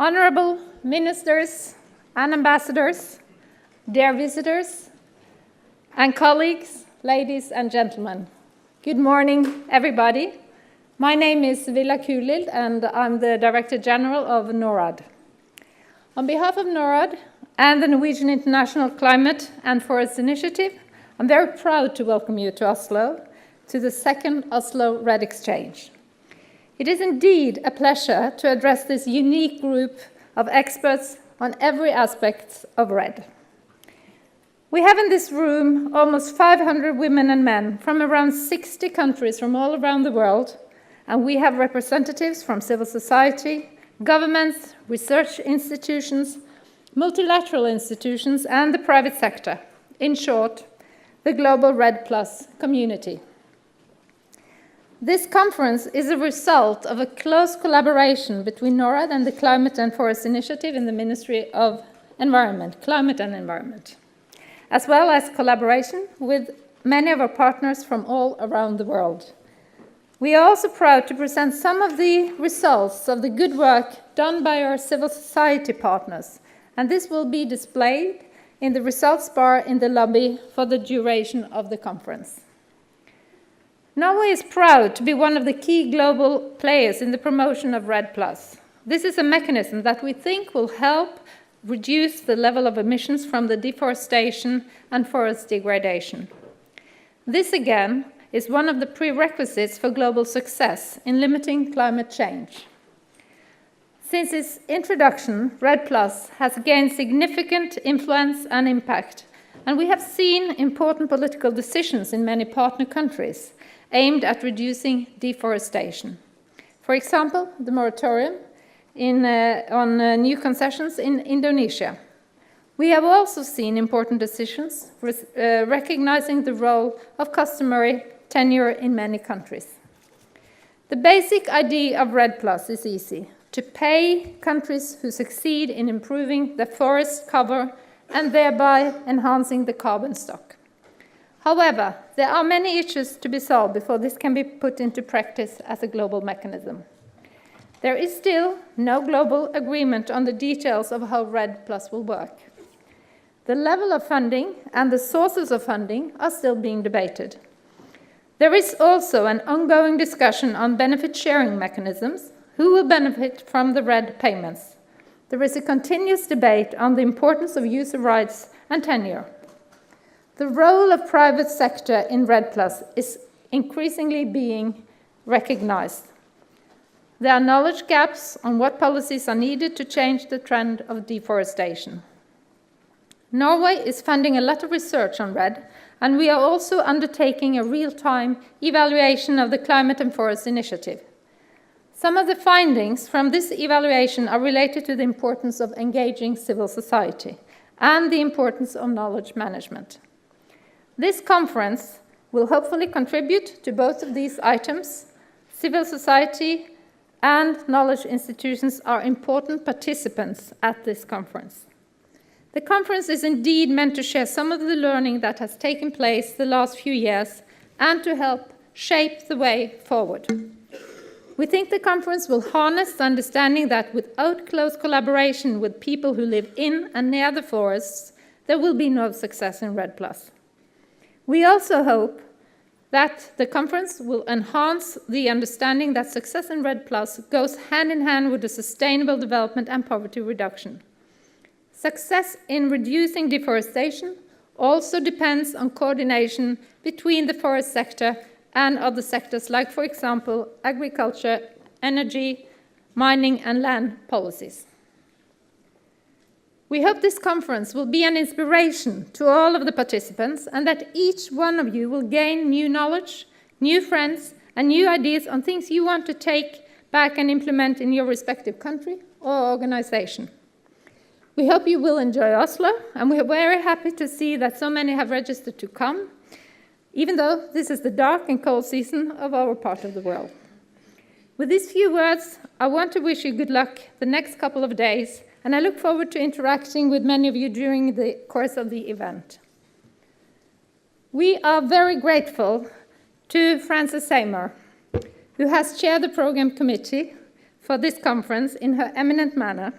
Honorable ministers and ambassadors, dear visitors and colleagues, ladies and gentlemen. Good morning, everybody. My name is Kulild and I'm the Director General of Norad. On behalf of Norad and the Norwegian International Climate and Forest Initiative, I'm very proud to welcome you to Oslo, to the second Oslo REDD Exchange. It is indeed a pleasure to address this unique group of experts on every aspect of REDD. We have in this room almost 500 women and men from around 60 countries from all around the world, and we have representatives from civil society, governments, research institutions, multilateral institutions, and the private sector. In short, the global REDD+ community. This conference is a result of a close collaboration between Norad and the Climate and Forest Initiative in the Ministry of Environment, Climate and Environment, as well as collaboration with many of our partners from all around the world. We are also proud to present some of the results of the good work done by our civil society partners, and this will be displayed in the results bar in the lobby for the duration of the conference. Norway is proud to be one of the key global players in the promotion of REDD+. This is a mechanism that we think will help reduce the level of emissions from the deforestation and forest degradation. This, again, is one of the prerequisites for global success in limiting climate change. Since its introduction, REDD+ has gained significant influence and impact, and we have seen important political decisions in many partner countries aimed at reducing deforestation. For example, the moratorium on new concessions in Indonesia. We have also seen important decisions recognizing the role of customary tenure in many countries. The basic idea of REDD+ is easy: to pay countries who succeed in improving the forest cover and thereby enhancing the carbon stock. However, there are many issues to be solved before this can be put into practice as a global mechanism. There is still no global agreement on the details of how REDD+ will work. The level of funding and the sources of funding are still being debated. There is also an ongoing discussion on benefit sharing mechanisms, who will benefit from the REDD payments. There is a continuous debate on the importance of user rights and tenure. The role of private sector in REDD+ is increasingly being recognized. There are knowledge gaps on what policies are needed to change the trend of deforestation. Norway is funding a lot of research on REDD, and we are also undertaking a real-time evaluation of the Climate and Forest Initiative. Some of the findings from this evaluation are related to the importance of engaging civil society and the importance of knowledge management. This conference will hopefully contribute to both of these items. Civil society and knowledge institutions are important participants at this conference. The conference is indeed meant to share some of the learning that has taken place the last few years and to help shape the way forward. We think the conference will harness the understanding that without close collaboration with people who live in and near the forests, there will be no success in REDD+. We also hope that the conference will enhance the understanding that success in REDD+ goes hand in hand with the sustainable development and poverty reduction. Success in reducing deforestation also depends on coordination between the forest sector and other sectors like, for example, agriculture, energy, mining, and land policies. We hope this conference will be an inspiration to all of the participants and that each one of you will gain new knowledge, new friends, and new ideas on things you want to take back and implement in your respective country or organization. We hope you will enjoy Oslo, and we are very happy to see that so many have registered to come, even though this is the dark and cold season of our part of the world. With these few words, I want to wish you good luck the next couple of days, and I look forward to interacting with many of you during the course of the event. We are very grateful to Frances Seymour, who has chaired the program committee for this conference in her eminent manner,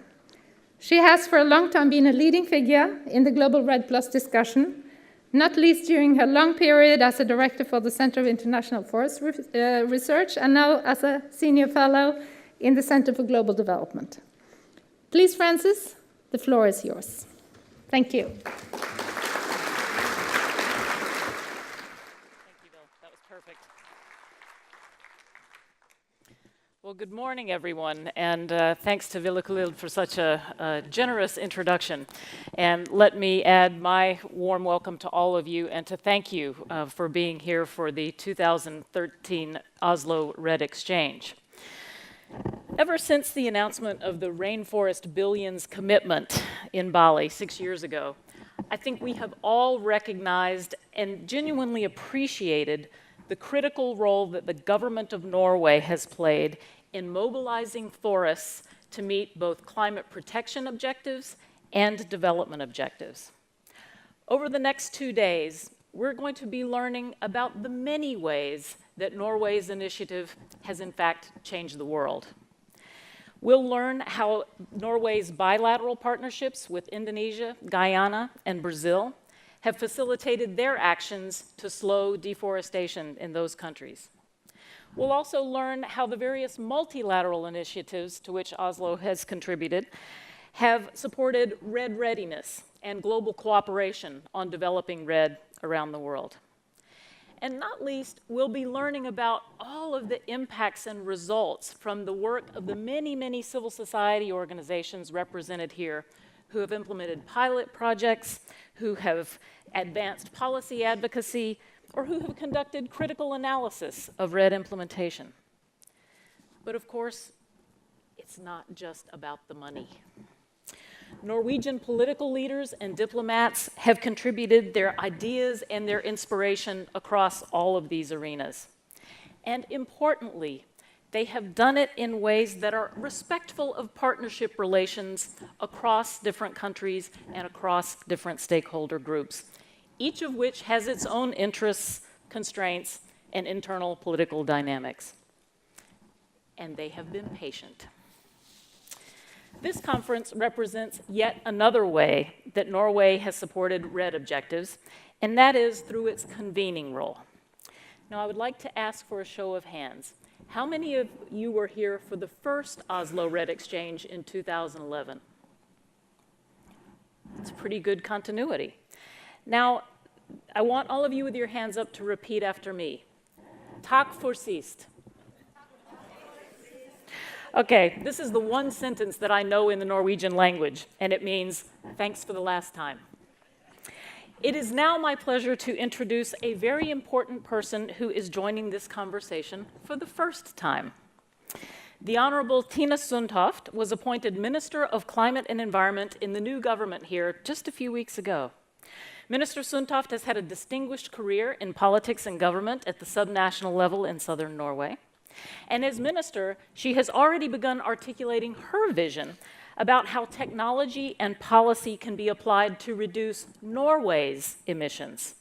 She has for a long time been a leading figure in the global REDD Plus discussion, not least during her long period as a director for the Center of International Forest Research and now as a senior fellow in the Center for Global Development. Please, Frances, the floor is yours. Thank you. Thank you, Bill. That was perfect. Well, good morning, everyone, and thanks to Kulild for such a generous introduction. And let me add my warm welcome to all of you and to thank you for being here for the 2013 Oslo REDD Exchange. Ever since the announcement of the Rainforest Billions commitment in Bali 6 years ago, I think we have all recognized and genuinely appreciated the critical role that the government of Norway has played in mobilizing forests to meet both climate protection objectives and development objectives. Over the next 2 days, we're going to be learning about the many ways that Norway's initiative has in fact changed the world. We'll learn how Norway's bilateral partnerships with Indonesia, Guyana, and Brazil have facilitated their actions to slow deforestation in those countries. We'll also learn how the various multilateral initiatives to which Oslo has contributed have supported REDD readiness and global cooperation on developing REDD around the world. And not least, we'll be learning about all of the impacts and results from the work of the many, many civil society organizations represented here who have implemented pilot projects, who have advanced policy advocacy, or who have conducted critical analysis of REDD implementation. But of course, it's not just about the money. Norwegian political leaders and diplomats have contributed their ideas and their inspiration across all of these arenas. And importantly, they have done it in ways that are respectful of partnership relations across different countries and across different stakeholder groups, each of which has its own interests, constraints, and internal political dynamics. And they have been patient. This conference represents yet another way that Norway has supported REDD objectives, and that is through its convening role. Now, I would like to ask for a show of hands. How many of you were here for the first Oslo REDD Exchange in 2011? It's pretty good continuity. Now, I want all of you with your hands up to repeat after me. Takk for sist. Okay, this is the one sentence that I know in the Norwegian language, and it means thanks for the last time. It is now my pleasure to introduce a very important person who is joining this conversation for the first time. The Honorable Tine Sundtoft was appointed Minister of Climate and Environment in the new government here just a few weeks ago. Minister Sundtoft has had a distinguished career in politics and government at the subnational level in southern Norway. And as minister, she has already begun articulating her vision about how technology and policy can be applied to reduce Norway's emissions.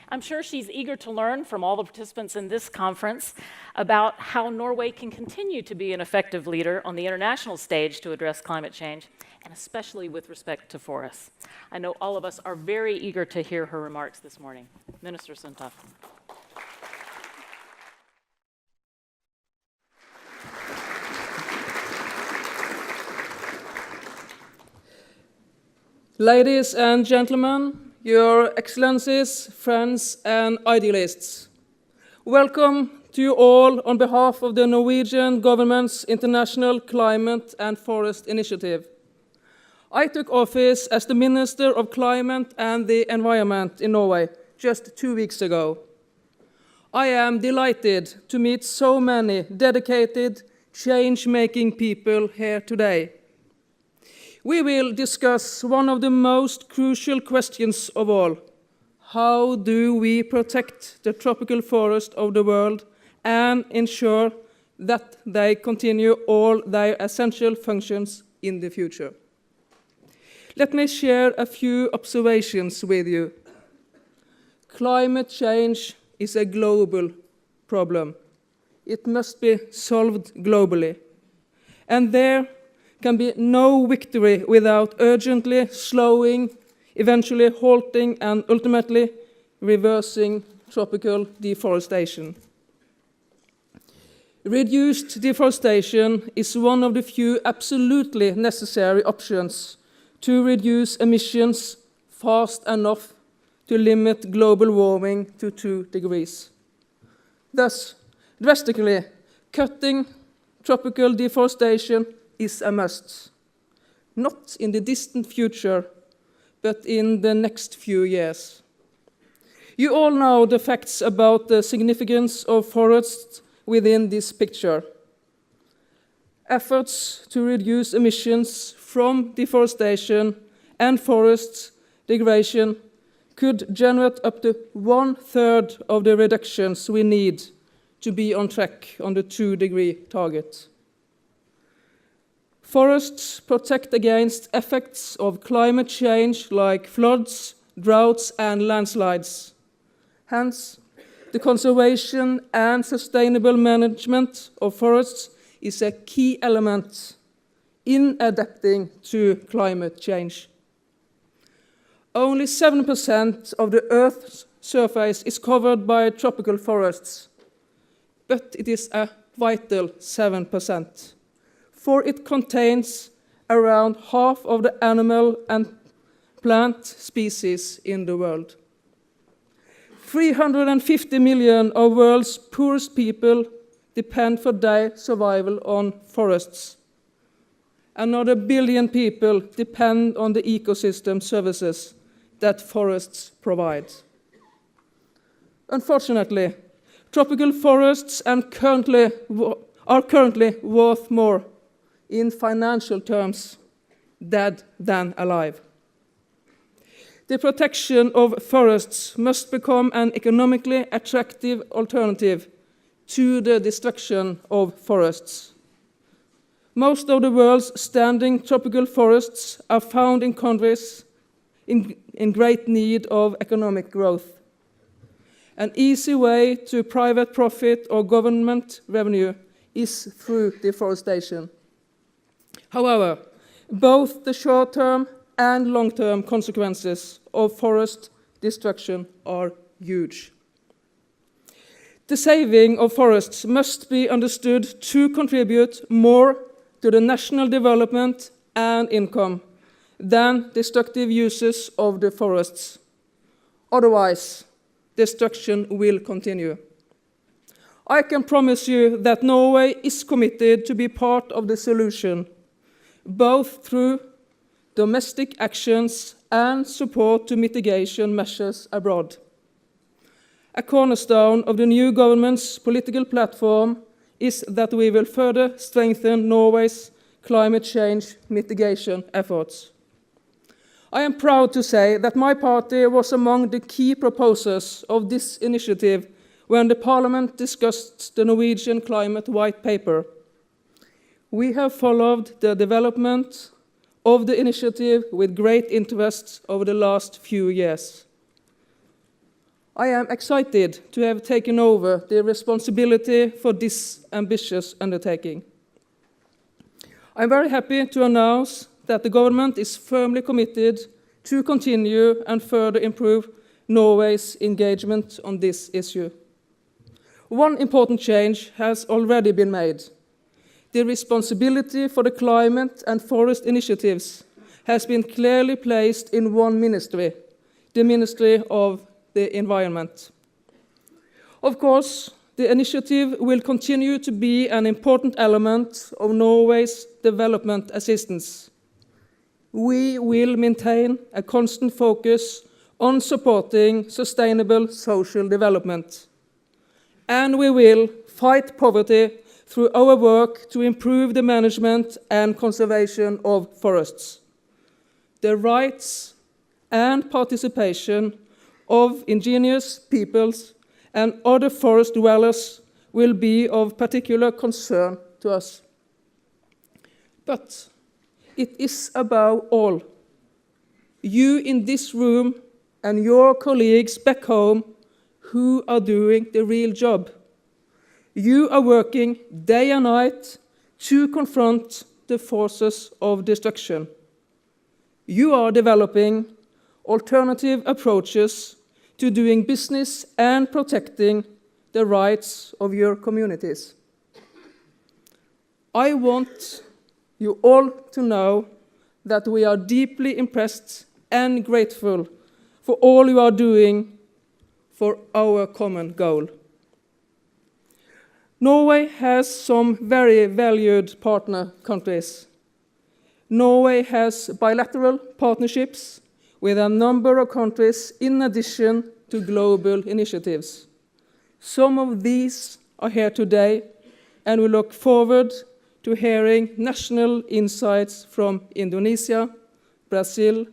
I'm sure she's eager to learn from all the participants in this conference about how Norway can continue to be an effective leader on the international stage to address climate change, and especially with respect to forests. I know all of us are very eager to hear her remarks this morning. Minister Sundtoft. Ladies and gentlemen, Your Excellencies, friends and idealists, welcome to you all on behalf of the Norwegian government's International Climate and Forest Initiative. I took office as the Minister of Climate and the Environment in Norway just 2 weeks ago. I am delighted to meet so many dedicated, change-making people here today. We will discuss one of the most crucial questions of all. How do we protect the tropical forest of the world and ensure that they continue all their essential functions in the future? Let me share a few observations with you. Climate change is a global problem. It must be solved globally. And there, can be no victory without urgently slowing, eventually halting, and ultimately reversing tropical deforestation. Reduced deforestation is one of the few absolutely necessary options to reduce emissions fast enough to limit global warming to 2 degrees. Thus, drastically cutting tropical deforestation is a must, not in the distant future, but in the next few years. You all know the facts about the significance of forests within this picture. Efforts to reduce emissions from deforestation and forest degradation could generate up to 1/3 of the reductions we need to be on track on the 2-degree target. Forests protect against effects of climate change like floods, droughts, and landslides. Hence, the conservation and sustainable management of forests is a key element in adapting to climate change. Only 7% of the Earth's surface is covered by tropical forests, but it is a vital 7%, for it contains around half of the animal and plant species in the world. 350 million of the world's poorest people depend for their survival on forests. Another billion people depend on the ecosystem services that forests provide. Unfortunately, tropical forests are currently worth more in financial terms dead than alive. The protection of forests must become an economically attractive alternative to the destruction of forests. Most of the world's standing tropical forests are found in countries in great need of economic growth. An easy way to private profit or government revenue is through deforestation. However, both the short-term and long-term consequences of forest destruction are huge. The saving of forests must be understood to contribute more to the national development and income than destructive uses of the forests. Otherwise, destruction will continue. I can promise you that Norway is committed to be part of the solution, both through domestic actions and support to mitigation measures abroad. A cornerstone of the new government's political platform is that we will further strengthen Norway's climate change mitigation efforts. I am proud to say that my party was among the key proposers of this initiative when the Parliament discussed the Norwegian Climate White Paper. We have followed the development of the initiative with great interest over the last few years. I am excited to have taken over the responsibility for this ambitious undertaking. I am very happy to announce that the government is firmly committed to continue and further improve Norway's engagement on this issue. One important change has already been made. The responsibility for the climate and forest initiatives has been clearly placed in one ministry, the Ministry of the Environment. Of course, the initiative will continue to be an important element of Norway's development assistance. We will maintain a constant focus on supporting sustainable social development. And we will fight poverty through our work to improve the management and conservation of forests. The rights and participation of indigenous peoples and other forest dwellers will be of particular concern to us. But it is above all you in this room and your colleagues back home who are doing the real job. You are working day and night to confront the the forces of destruction. You are developing alternative approaches to doing business and protecting the rights of your communities. I want you all to know that we are deeply impressed and grateful for all you are doing for our common goal. Norway has some very valued partner countries. Norway has bilateral partnerships with a number of countries in addition to global initiatives. Some of these are here today, and we look forward to hearing national insights from Indonesia, Brazil,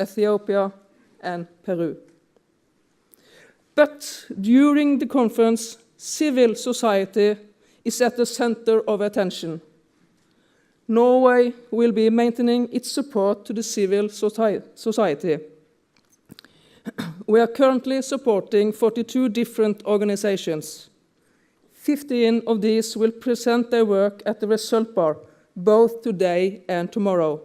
Ethiopia, and Peru. But during the conference, civil society is at the center of attention. Norway will be maintaining its support to the civil society. We are currently supporting 42 different organizations. 15 of these will present their work at the result bar, both today and tomorrow.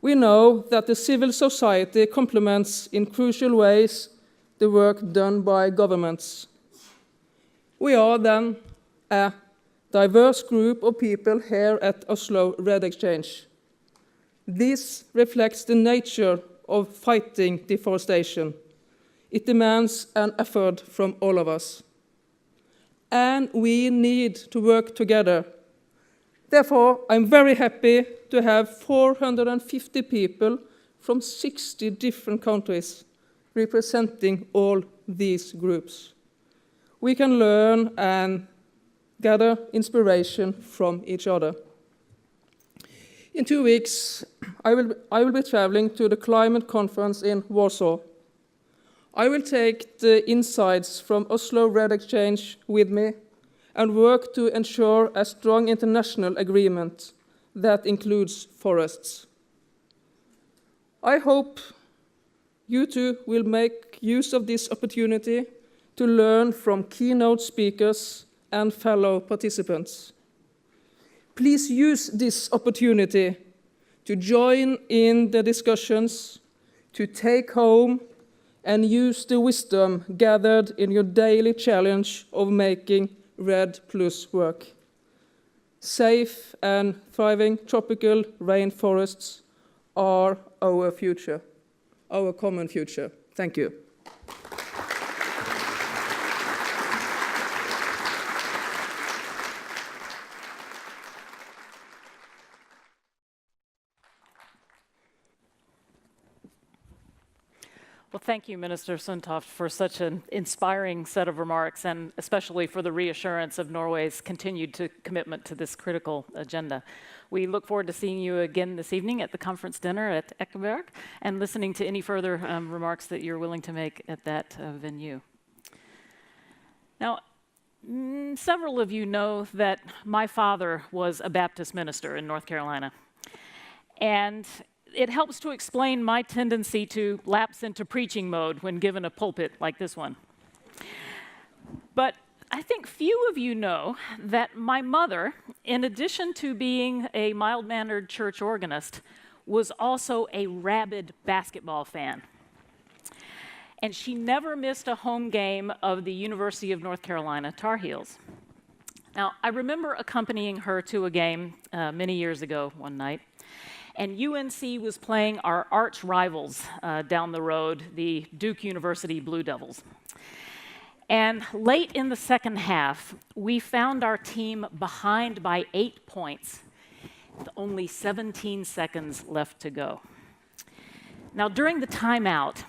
We know that the civil society complements in crucial ways the work done by governments. We are then a diverse group of people here at Oslo REDD Exchange. This reflects the nature of fighting deforestation. It demands an effort from all of us. And we need to work together. Therefore, I'm very happy to have 450 people from 60 different countries representing all these groups. We can learn and gather inspiration from each other. In 2 weeks, I will be traveling to the climate conference in Warsaw. I will take the insights from Oslo REDD Exchange with me and work to ensure a strong international agreement that includes forests. I hope you too will make use of this opportunity to learn from keynote speakers and fellow participants. Please use this opportunity to join in the discussions, to take home and use the wisdom gathered in your daily challenge of making REDD Plus work. Safe and thriving tropical rainforests are our future, our common future. Thank you. Well, thank you, Minister Sundtoft, for such an inspiring set of remarks, and especially for the reassurance of Norway's continued commitment to this critical agenda. We look forward to seeing you again this evening at the conference dinner at Ekeberg and listening to any further remarks that you're willing to make at that venue. Now, several of you know that my father was a Baptist minister in North Carolina. And it helps to explain my tendency to lapse into preaching mode when given a pulpit like this one. But I think few of you know that my mother, in addition to being a mild-mannered church organist, was also a rabid basketball fan. And she never missed a home game of the University of North Carolina Tar Heels. Now, I remember accompanying her to a game many years ago one night, and UNC was playing our arch rivals down the road, the Duke University Blue Devils. And late in the second half, we found our team behind by 8 points, with only 17 seconds left to go. Now, during the timeout,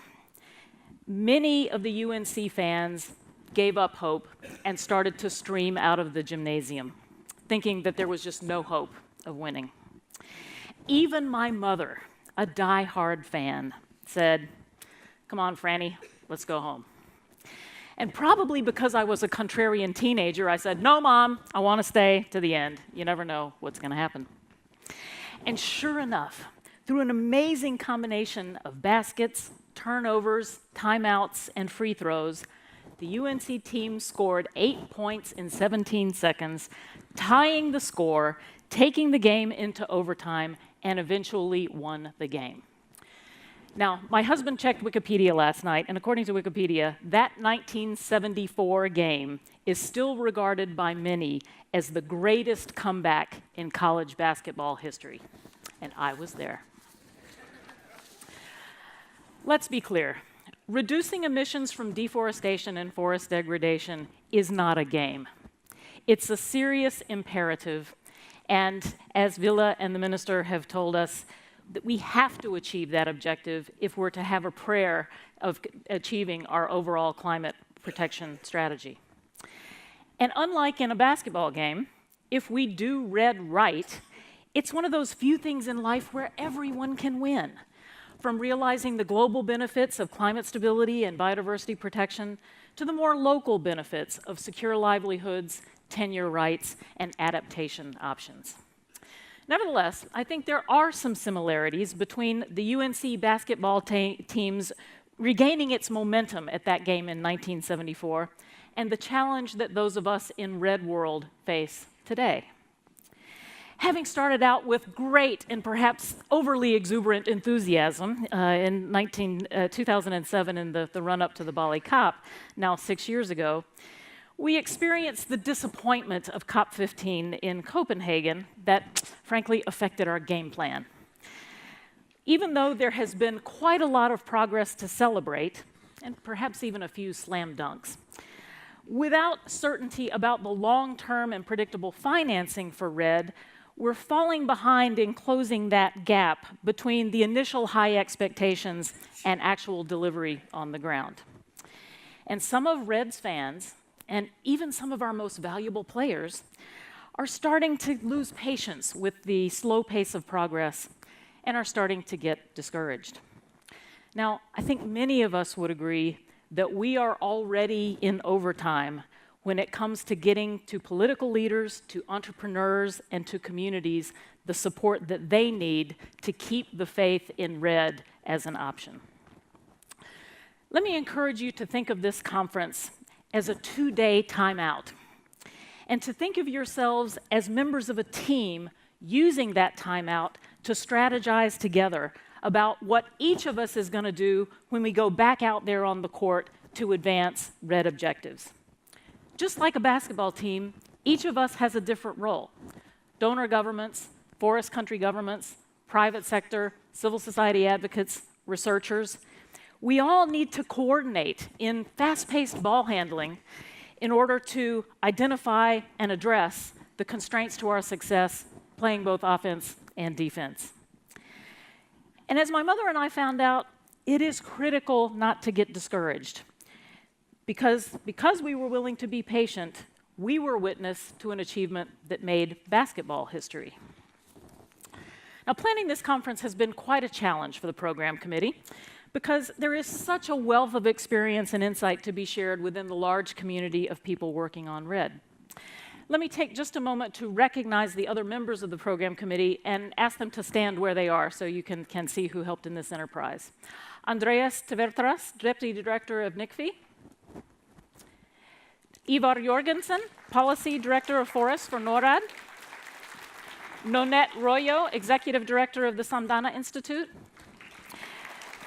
many of the UNC fans gave up hope and started to stream out of the gymnasium, thinking that there was just no hope of winning. Even my mother, a die-hard fan, said, "Come on, Franny, let's go home." And probably because I was a contrarian teenager, I said, "No, Mom, I want to stay to the end. You never know what's going to happen." And sure enough, through an amazing combination of baskets, turnovers, timeouts, and free throws, the UNC team scored 8 points in 17 seconds, tying the score taking the game into overtime, and eventually won the game. Now, my husband checked Wikipedia last night, and according to Wikipedia, that 1974 game is still regarded by many as the greatest comeback in college basketball history. And I was there. Let's be clear. Reducing emissions from deforestation and forest degradation is not a game. It's a serious imperative, and as Villa and the minister have told us, that we have to achieve that objective if we're to have a prayer of achieving our overall climate protection strategy. And unlike in a basketball game, if we do REDD right, it's one of those few things in life where everyone can win. From realizing the global benefits of climate stability and biodiversity protection to the more local benefits of secure livelihoods, tenure rights, and adaptation options. Nevertheless, I think there are some similarities between the UNC basketball teams regaining its momentum at that game in 1974 and the challenge that those of us in REDD world face today. Having started out with great and perhaps overly exuberant enthusiasm in 2007 in the run-up to the Bali COP, now 6 years ago, we experienced the disappointment of COP15 in Copenhagen that, frankly, affected our game plan. Even though there has been quite a lot of progress to celebrate, and perhaps even a few slam dunks, without certainty about the long-term and predictable financing for REDD, we're falling behind in closing that gap between the initial high expectations and actual delivery on the ground. And some of REDD's fans, and even some of our most valuable players, are starting to lose patience with the slow pace of progress and are starting to get discouraged. Now, I think many of us would agree that we are already in overtime when it comes to getting to political leaders, to entrepreneurs, and to communities the support that they need to keep the faith in REDD as an option. Let me encourage you to think of this conference as a 2-day timeout, and to think of yourselves as members of a team using that timeout to strategize together about what each of us is going to do when we go back out there on the court to advance REDD objectives. Just like a basketball team, each of us has a different role. Donor governments, forest country governments, private sector, civil society advocates, researchers. We all need to coordinate in fast-paced ball handling in order to identify and address the constraints to our success, playing both offense and defense. And as my mother and I found out, it is critical not to get discouraged. Because we were willing to be patient, we were witness to an achievement that made basketball history. Now, planning this conference has been quite a challenge for the program committee because there is such a wealth of experience and insight to be shared within the large community of people working on REDD. Let me take just a moment to recognize the other members of the program committee and ask them to stand where they are so you can see who helped in this enterprise. Andreas Tvertras, Deputy Director of NICFI. Ivar Jorgensen, Policy Director of Forests for Norad. Nonette Royo, Executive Director of the Samdana Institute.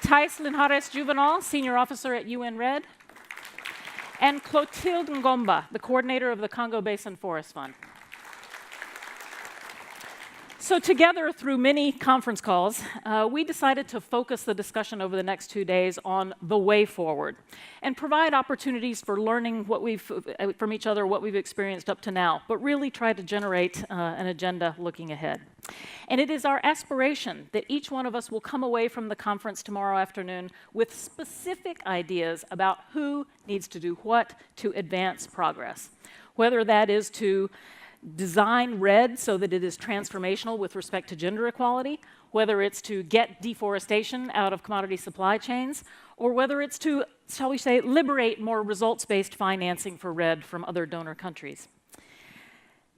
Thais Linhares Juvenal, Senior Officer at UN REDD. And Clotilde Ngomba, the Coordinator of the Congo Basin Forest Fund. So together, through many conference calls, we decided to focus the discussion over the next 2 days on the way forward and provide opportunities for learning from each other what we've experienced up to now, but really try to generate an agenda looking ahead. And it is our aspiration that each one of us will come away from the conference tomorrow afternoon with specific ideas about who needs to do what to advance progress, whether that is to design REDD so that it is transformational with respect to gender equality, whether it's to get deforestation out of commodity supply chains, or whether it's to, shall we say, liberate more results-based financing for REDD from other donor countries.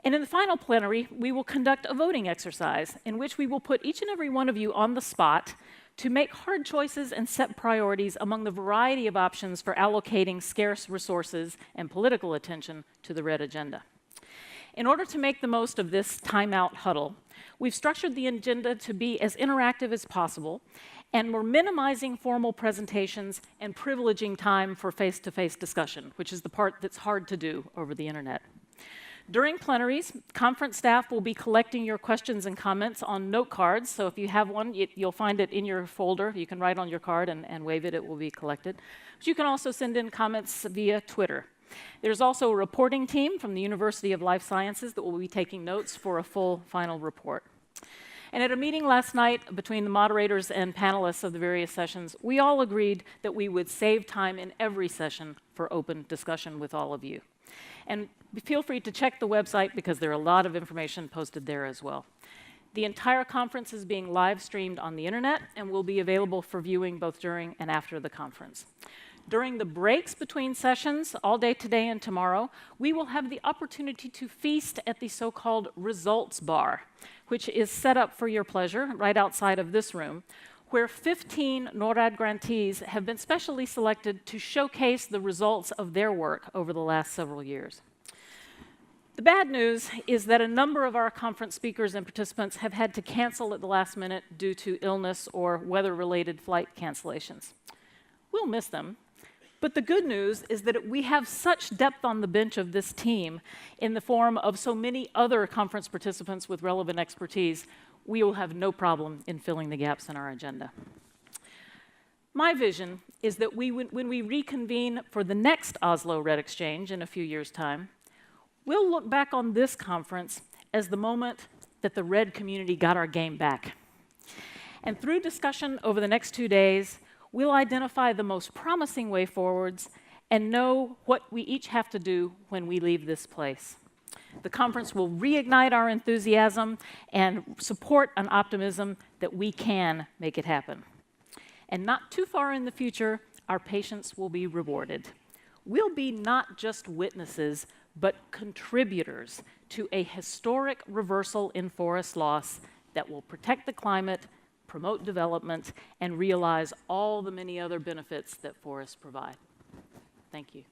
And in the final plenary, we will conduct a voting exercise in which we will put each and every one of you on the spot to make hard choices and set priorities among the variety of options for allocating scarce resources and political attention to the REDD agenda. In order to make the most of this timeout huddle, we've structured the agenda to be as interactive as possible, and we're minimizing formal presentations and privileging time for face-to-face discussion, which is the part that's hard to do over the internet. During plenaries, conference staff will be collecting your questions and comments on note cards, so if you have one, you'll find it in your folder. You can write on your card and wave it, it will be collected. But you can also send in comments via Twitter. There's also a reporting team from the University of Life Sciences that will be taking notes for a full final report. And at a meeting last night between the moderators and panelists of the various sessions, we all agreed that we would save time in every session for open discussion with all of you. And feel free to check the website because there are a lot of information posted there as well. The entire conference is being live streamed on the internet and will be available for viewing both during and after the conference. During the breaks between sessions, all day today and tomorrow, we will have the opportunity to feast at the so-called results bar, which is set up for your pleasure right outside of this room, where 15 Norad grantees have been specially selected to showcase the results of their work over the last several years. The bad news is that a number of our conference speakers and participants have had to cancel at the last minute due to illness or weather-related flight cancellations. We'll miss them, but the good news is that we have such depth on the bench of this team in the form of so many other conference participants with relevant expertise, we will have no problem in filling the gaps in our agenda. My vision is that when we reconvene for the next Oslo REDD Exchange in a few years' time, we'll look back on this conference as the moment that the REDD community got our game back. And through discussion over the next 2 days, we'll identify the most promising way forwards and know what we each have to do when we leave this place. The conference will reignite our enthusiasm and support an optimism that we can make it happen. And not too far in the future, our patience will be rewarded. We'll be not just witnesses, but contributors to a historic reversal in forest loss that will protect the climate, promote development, and realize all the many other benefits that forests provide. Thank you.